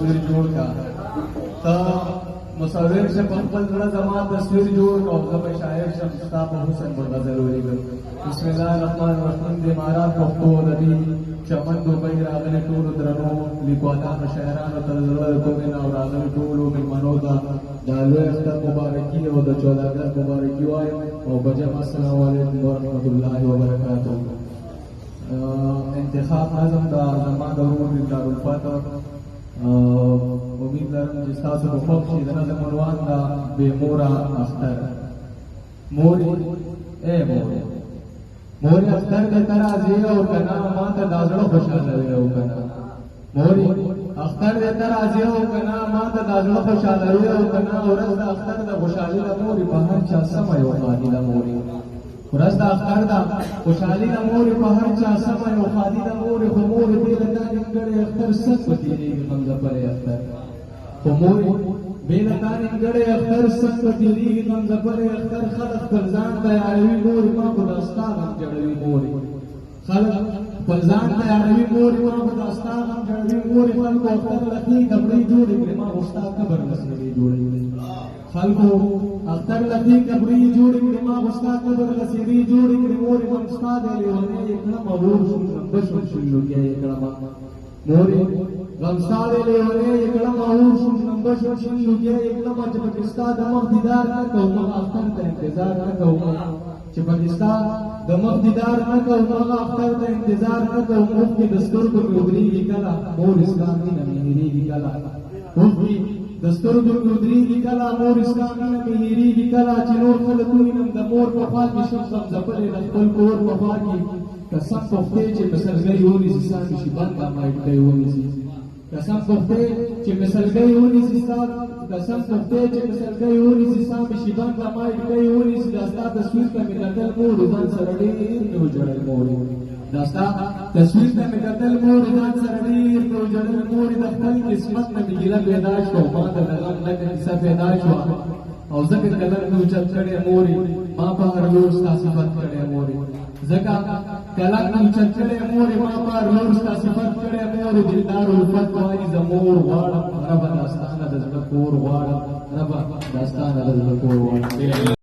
تصویر جوړ کا تا مصور سے خپل زړه زما تصویر جوړ کا او زما شاعر شم ستا په حسن پر نظر ولیږم بسم الله الرحمن الرحیم د امارات پښتو ادبي چمن دوبۍ راغلي ټولو درنو لیکوالانو شاعرانو ته زړه کومې نه او راغلي ټولو مېلمنو ته د لوی اختر مبارکي او د 14 اګست مبارکي وایم او بجم السلام علیکم ورحمۃ اللہ وبرکاتہ. انتخاب نظم دا زما د ورور دارالفتح امید لرم چې ستاسو په خوښ شي. د نظم عنوان دا بې موره اختر. مورې ای مورې مورې اختر د ته راځې او که نه ما ته دا زړه خوشحالوي او که نه مورې اختر د ته راځې او که نه ما ته دا زړه خوشحالوي او که نه ورځ د اختر د خوشحالي ده مورې په هر چا سمه یو خادي ده مورې ورځ د اختر ده خوشحالي ده مورې په هر چا سمه یو خادي ده مورې خو مورې بې له تا نیمګړی اختر سک په تېرېږي غمزپلی اختر خو مورې بې له تا نیمګړی اختر سک په تېرېږي غمزپلی اختر خلک خپل ځان تیاروي مورې ما خو دا ستا غم جوړوي مورې خلک خپل ځان تیاروي مورې ما خو دا ستا غم جوړوي مورې خلکو اختر لکې کپړې جوړې کړې ما خو ستا قبر مسلې جوړې کړې خلکو اختر لکې کپړې جوړې کړې ما خو ستا قبر مسلې جوړې کړې مورې غم ستا دی لیونی یې کړم او ور شوم لمبه شوم شلوګیا یې کړم مورې غم ستا دی لیونی یې کړم او ور شوم لمبه شوم شلوګیا یې کړم چې پکې ستا د مخ دیدار نه کوم اختر ته انتظار نه کوم چې پکې ستا د مخ دیدار نه کوم هغه اختر ته انتظار نه کوم اوښکې د سترګو مې ودرېږي کله مور اسلام مینه مې هېرېږي کله اوښکې د سترګو مې ودرېږي کله مور اسلام مینه مې هېرېږي کله چې نور خلک ووینم د مور په خوا کې شم غمزپلی د خپل کور په خوا کې قسم پختې چې مثلګۍ ونیسي ستا مې شي بنده مایټۍ ونیسي قسم پختې چې مثلګۍ ونیسي ستا قسم پختې چې مثلګۍ ونیسي ستا مې شي بنده مایټۍ ونیسي دا ستا تصویر ته مې کتل مورې ځان سره ډېر مې وژړل مورې دا ستا تصویر ته مې کتل مورې ځان سره ډېر مې وژړل مورې د خپل قسمت نه مې ګیله پیدا شوه ما ته د غم لکه کیسه پیدا شوه او ځکه قدر مې اوچت کړی مورې ما په هر لور ستا صفت کړی مورې ځکه کلک مې اوچت کړی مورې ما په هر لور ستا صفت کړی مورې دلدار الفت وایي زه مور غواړم ربه دا ستا نه د زړه کور غواړم ربه دا ستا نه د زړه کور غواړم.